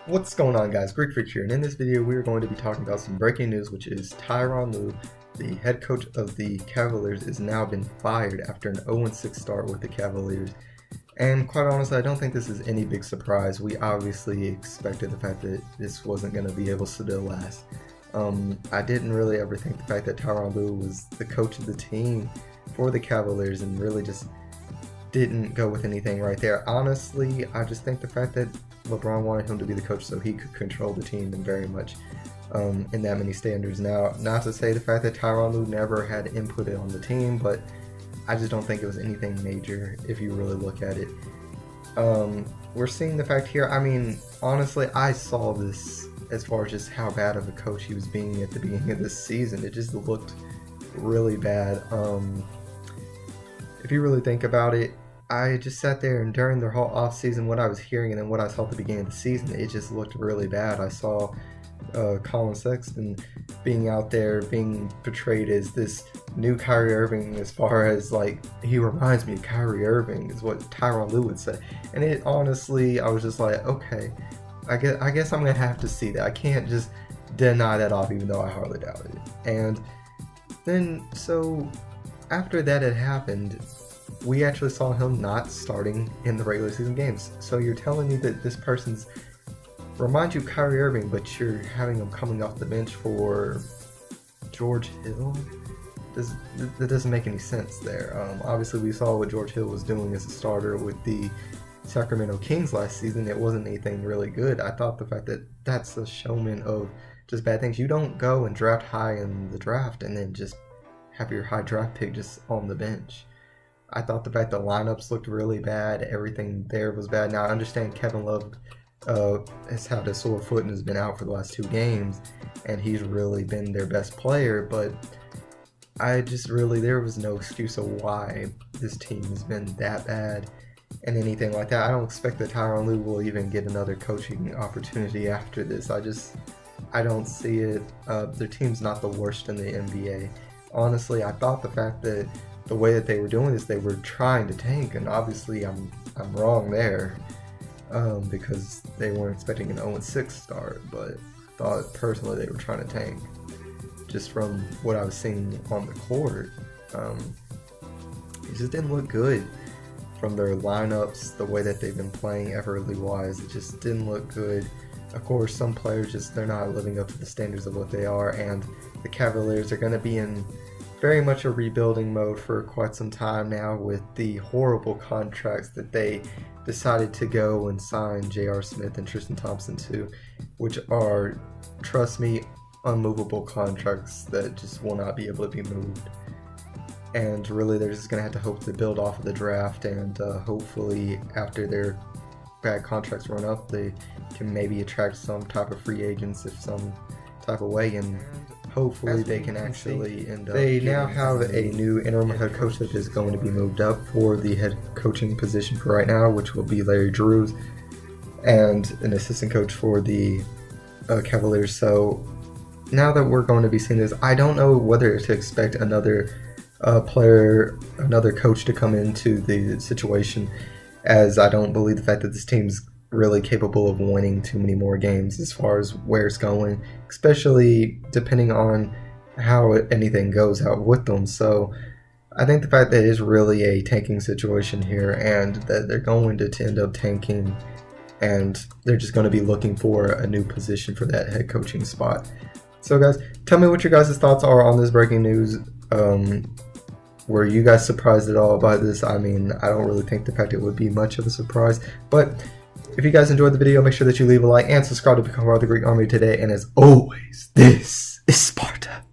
What's going on, guys? Greek Freak here, and in this video we are going to be talking about some breaking news, which is Tyronn Lue, the head coach of the Cavaliers, has now been fired after an 0-6 start with the Cavaliers. And quite honestly, I don't think this is any big surprise. We obviously expected the fact that this wasn't going to be able to last. I didn't really ever think the fact that Tyronn Lue was the coach of the team for the Cavaliers and really just didn't go with anything right there. Honestly, I just think the fact that LeBron wanted him to be the coach so he could control the team and very much in that many standards. Now, not to say the fact that Tyronn Lue never had input on the team, but I just don't think it was anything major if you really look at it. We're seeing the fact here, I mean, honestly, I saw this as far as just how bad of a coach he was being at the beginning of this season. It just looked really bad. If you really think about it, I just sat there and during the whole off season, what I was hearing and then what I saw at the beginning of the season, it just looked really bad. I saw Colin Sexton being out there being portrayed as this new Kyrie Irving, as far as like, he reminds me of Kyrie Irving is what Tyronn Lue would say. And it honestly, I was just like, okay, I guess I'm gonna have to see that. I can't just deny that off, even though I hardly doubt it. And then, so after that had happened, we actually saw him not starting in the regular season games. So you're telling me that this person's reminds you of Kyrie Irving, but you're having him coming off the bench for George Hill? That doesn't make any sense there. Obviously, we saw what George Hill was doing as a starter with the Sacramento Kings last season. It wasn't anything really good. I thought the fact that that's a showman of just bad things. You don't go and draft high in the draft and then just have your high draft pick just on the bench. I thought the fact the lineups looked really bad, everything there was bad. Now, I understand Kevin Love has had a sore foot and has been out for the last 2 games, and he's really been their best player, but there was no excuse of why this team has been that bad and anything like that. I don't expect that Tyronn Lue will even get another coaching opportunity after this. I don't see it. Their team's not the worst in the NBA. Honestly, I thought the fact that the way that they were doing this, they were trying to tank, and obviously I'm wrong there, because they weren't expecting an 0-6 start, but I thought personally they were trying to tank, just from what I was seeing on the court. It just didn't look good from their lineups, the way that they've been playing effortlessly wise. It just didn't look good. Of course, some players they're not living up to the standards of what they are, and the Cavaliers are going to be in very much a rebuilding mode for quite some time now, with the horrible contracts that they decided to go and sign J.R. Smith and Tristan Thompson to, which are, trust me, unmovable contracts that just will not be able to be moved. And really, they're just going to have to hope to build off of the draft, and hopefully after their bad contracts run up, they can maybe attract some type of free agents if some type of way, and hopefully they can actually end up. They now have a new interim head coach that is going to be moved up for the head coaching position for right now, which will be Larry Drews, and an assistant coach for the Cavaliers. So now that we're going to be seeing this, I don't know whether to expect another another coach to come into the situation, as I don't believe the fact that this team's really capable of winning too many more games as far as where it's going, especially depending on how anything goes out with them. So I think the fact that it is really a tanking situation here, and that they're going to end up tanking, and they're just going to be looking for a new position for that head coaching spot. So guys, tell me what your guys' thoughts are on this breaking news. Were you guys surprised at all by this? I mean, I don't really think the fact it would be much of a surprise, but if you guys enjoyed the video, make sure that you leave a like and subscribe to become part of the Greek Army today. And as always, this is Sparta.